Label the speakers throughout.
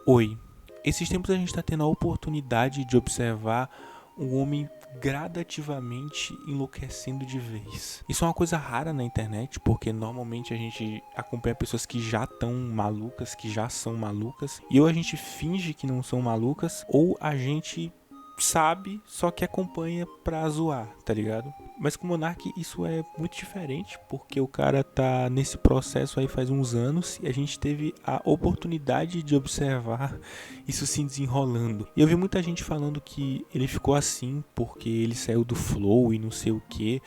Speaker 1: Oi, esses tempos a gente está tendo a oportunidade de observar um homem gradativamente enlouquecendo de vez. Isso é uma coisa rara na internet, porque normalmente a gente acompanha pessoas que já estão malucas, que já são malucas, e ou a gente finge que não são malucas, ou a gente sabe, só que acompanha pra zoar, tá ligado? Mas com o Monark isso é muito diferente, porque o cara tá nesse processo aí faz uns anos e a gente teve a oportunidade de observar isso se desenrolando. E eu vi muita gente falando que ele ficou assim porque ele saiu do flow e não sei o que.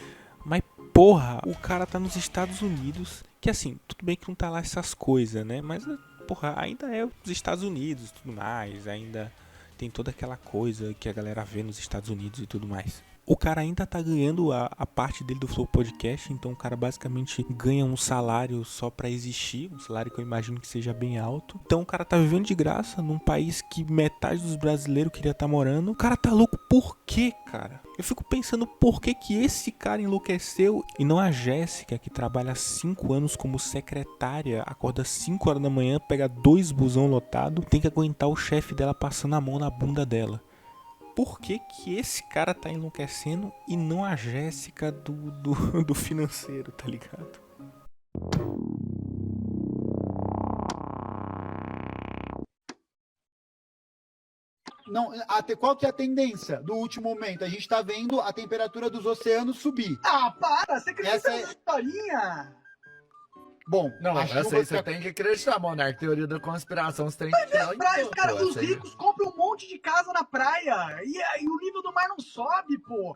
Speaker 1: Mas porra, o cara tá nos Estados Unidos, que assim, tudo bem que não tá lá essas coisas, né? Mas porra, ainda é os Estados Unidos e tudo mais, ainda tem toda aquela coisa que a galera vê nos Estados Unidos e tudo mais. O cara ainda tá ganhando a parte dele do Flow Podcast, então o cara basicamente ganha um salário só pra existir, um salário que eu imagino que seja bem alto. Então o cara tá vivendo de graça num país que metade dos brasileiros queria estar morando. O cara tá louco por quê, cara? Eu fico pensando por que esse cara enlouqueceu e não a Jéssica, que trabalha há 5 anos como secretária, acorda 5 horas da manhã, pega 2 busão lotado, tem que aguentar o chefe dela passando a mão na bunda dela. Por que esse cara tá enlouquecendo e não a Jéssica do financeiro, tá ligado?
Speaker 2: Não, qual que é a tendência do último momento? A gente está vendo a temperatura dos oceanos subir.
Speaker 3: Ah, para! Você acredita
Speaker 2: Essa
Speaker 3: nessa historinha?
Speaker 2: Bom,
Speaker 4: Não, essa aí você tem que acreditar, Monark. Teoria da conspiração, você tem que
Speaker 3: As praias, cara, os ricos compram um monte de casa na praia e o nível do mar não sobe, pô.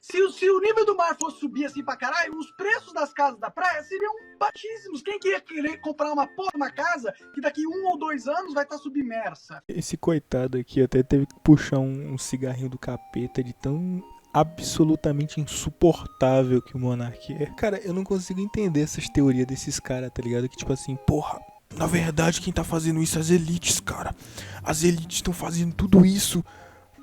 Speaker 3: Se o nível do mar fosse subir assim pra caralho, os preços das casas da praia seriam baixíssimos. Quem que ia querer comprar uma casa que daqui 1 ou 2 anos vai estar submersa?
Speaker 1: Esse coitado aqui até teve que puxar um cigarrinho do capeta de tão absolutamente insuportável que o Monark é. Cara, eu não consigo entender essas teorias desses caras, tá ligado? Que tipo assim, porra, na verdade quem tá fazendo isso é as elites, cara. As elites estão fazendo tudo isso.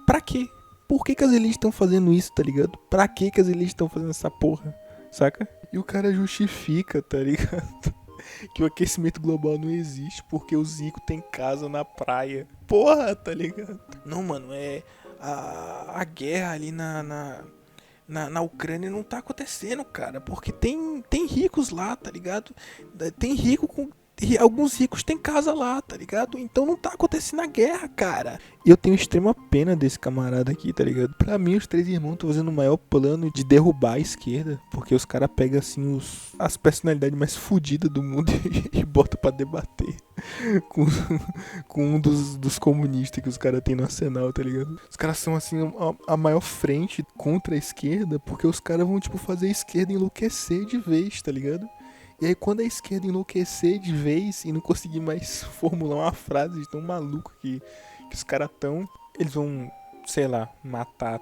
Speaker 1: Pra quê? Por que as elites estão fazendo isso, tá ligado? Pra que as elites estão fazendo essa porra, saca? E o cara justifica, tá ligado? Que o aquecimento global não existe porque os ricos têm casa na praia. Porra, tá ligado? Não, mano, é... A guerra ali na Ucrânia não tá acontecendo, cara. Porque tem ricos lá, tá ligado? Tem rico com... Alguns ricos têm casa lá, tá ligado? Então não tá acontecendo a guerra, cara. E eu tenho extrema pena desse camarada aqui, tá ligado? Pra mim, os três irmãos estão fazendo o maior plano de derrubar a esquerda. Porque os caras pegam, assim, as personalidades mais fodidas do mundo e botam pra debater com um dos comunistas que os caras têm no arsenal, tá ligado? Os caras são, assim, a maior frente contra a esquerda porque os caras vão, tipo, fazer a esquerda enlouquecer de vez, tá ligado? E aí quando a esquerda enlouquecer de vez e não conseguir mais formular uma frase de tão maluco que os caras tão, eles vão, sei lá, matar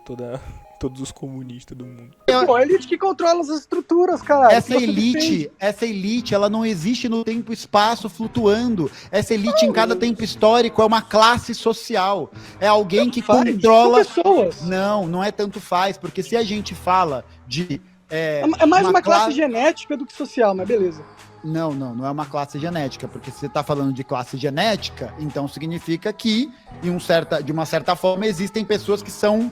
Speaker 1: todos os comunistas do mundo.
Speaker 3: Pô, a elite que controla as estruturas, cara.
Speaker 2: Essa elite, ela não existe no tempo e espaço flutuando. Essa elite em cada tempo histórico é uma classe social. É alguém que controla...
Speaker 3: São pessoas.
Speaker 2: Não é tanto faz, porque se a gente fala de...
Speaker 3: É mais uma classe genética do que social, mas beleza.
Speaker 2: Não é uma classe genética, porque se você está falando de classe genética, então significa que, de uma certa forma, existem pessoas que são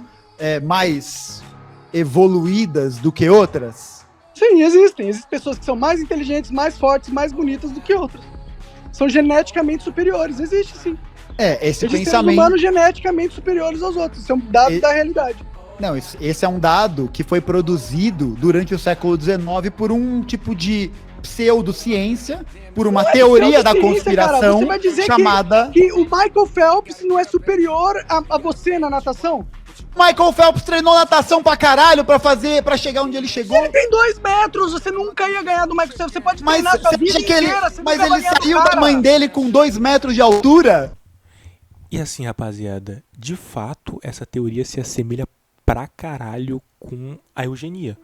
Speaker 2: mais evoluídas do que outras.
Speaker 3: Sim, existem pessoas que são mais inteligentes, mais fortes, mais bonitas do que outras. São geneticamente superiores, existe sim.
Speaker 2: Esse
Speaker 3: existem
Speaker 2: pensamento...
Speaker 3: seres humanos geneticamente superiores aos outros, isso é um dado da realidade.
Speaker 2: Não, esse é um dado que foi produzido durante o século XIX por um tipo de pseudociência, por uma teoria da conspiração, cara.
Speaker 3: Você vai dizer
Speaker 2: chamada...
Speaker 3: que o Michael Phelps não é superior a você na natação?
Speaker 2: Michael Phelps treinou natação pra caralho pra chegar onde ele chegou.
Speaker 3: Ele tem 2 metros, você nunca ia ganhar do Michael Phelps. Você pode treinar sua vida inteira,
Speaker 2: mas ele saiu da mãe dele com 2 metros de altura?
Speaker 1: E assim, rapaziada, de fato, essa teoria se assemelha pra caralho com a eugenia.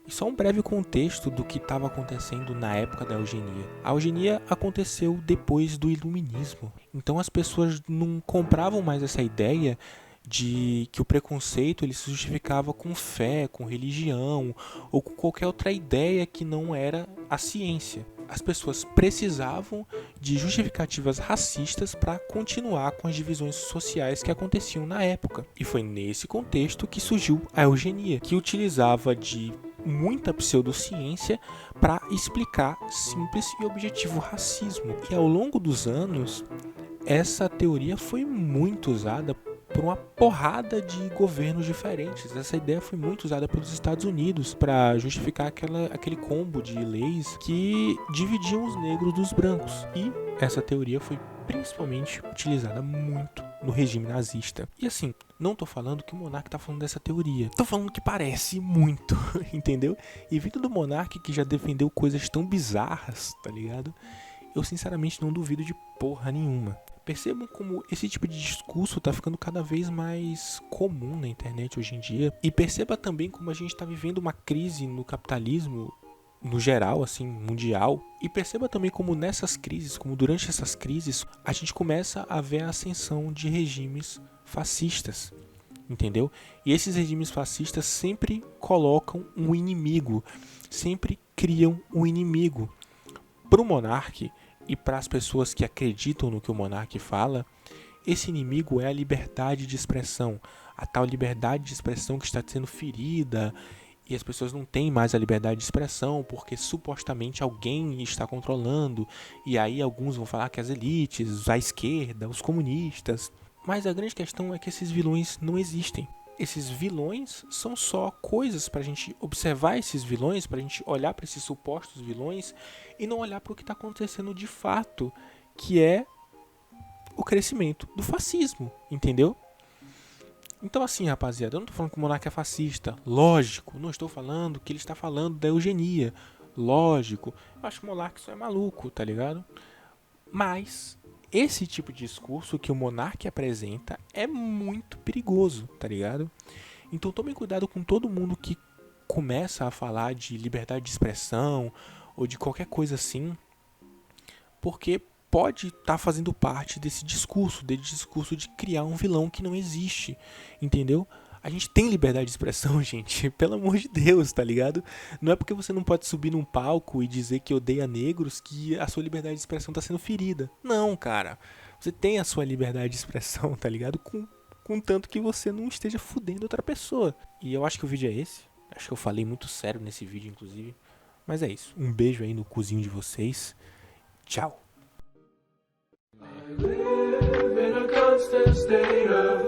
Speaker 1: E só um breve contexto do que estava acontecendo na época da eugenia. A eugenia aconteceu depois do iluminismo. Então as pessoas não compravam mais essa ideia de que o preconceito ele se justificava com fé, com religião ou com qualquer outra ideia que não era a ciência. as pessoas precisavam de justificativas racistas para continuar com as divisões sociais que aconteciam na época. E foi nesse contexto que surgiu a eugenia, que utilizava de muita pseudociência para explicar simples e objetivo racismo. E ao longo dos anos, essa teoria foi muito usada por uma porrada de governos diferentes. Essa ideia foi muito usada pelos Estados Unidos para justificar aquele combo de leis que dividiam os negros dos brancos. E essa teoria foi principalmente utilizada muito no regime nazista. E assim, não tô falando que o Monark tá falando dessa teoria. Tô falando que parece muito, entendeu? E vindo do Monark, que já defendeu coisas tão bizarras, tá ligado? Eu sinceramente não duvido de porra nenhuma. Percebam como esse tipo de discurso está ficando cada vez mais comum na internet hoje em dia. E perceba também como a gente está vivendo uma crise no capitalismo, no geral, assim, mundial. E perceba também como nessas crises, como durante essas crises, a gente começa a ver a ascensão de regimes fascistas, entendeu? E esses regimes fascistas sempre colocam um inimigo, sempre criam um inimigo. Para o monarca e para as pessoas que acreditam no que o monarca fala, esse inimigo é a liberdade de expressão, a tal liberdade de expressão que está sendo ferida, e as pessoas não têm mais a liberdade de expressão porque supostamente alguém está controlando, e aí alguns vão falar que as elites, a esquerda, os comunistas. Mas a grande questão é que esses vilões não existem. Esses vilões são só coisas para a gente observar esses vilões, para a gente olhar para esses supostos vilões e não olhar para o que está acontecendo de fato, que é o crescimento do fascismo, entendeu? Então assim, rapaziada, eu não estou falando que o monarca é fascista, lógico, não estou falando que ele está falando da eugenia, lógico, eu acho que o monarca só é maluco, tá ligado? Mas esse tipo de discurso que o monarca apresenta é muito perigoso, tá ligado? Então tomem cuidado com todo mundo que começa a falar de liberdade de expressão ou de qualquer coisa assim, porque pode estar fazendo parte desse discurso de criar um vilão que não existe, entendeu? A gente tem liberdade de expressão, gente, pelo amor de Deus, tá ligado? Não é porque você não pode subir num palco e dizer que odeia negros que a sua liberdade de expressão tá sendo ferida. Não, cara. Você tem a sua liberdade de expressão, tá ligado? Contanto que você não esteja fudendo outra pessoa. E eu acho que o vídeo é esse. Acho que eu falei muito sério nesse vídeo, inclusive. Mas é isso. Um beijo aí no cozinho de vocês. Tchau. I live in a constant state of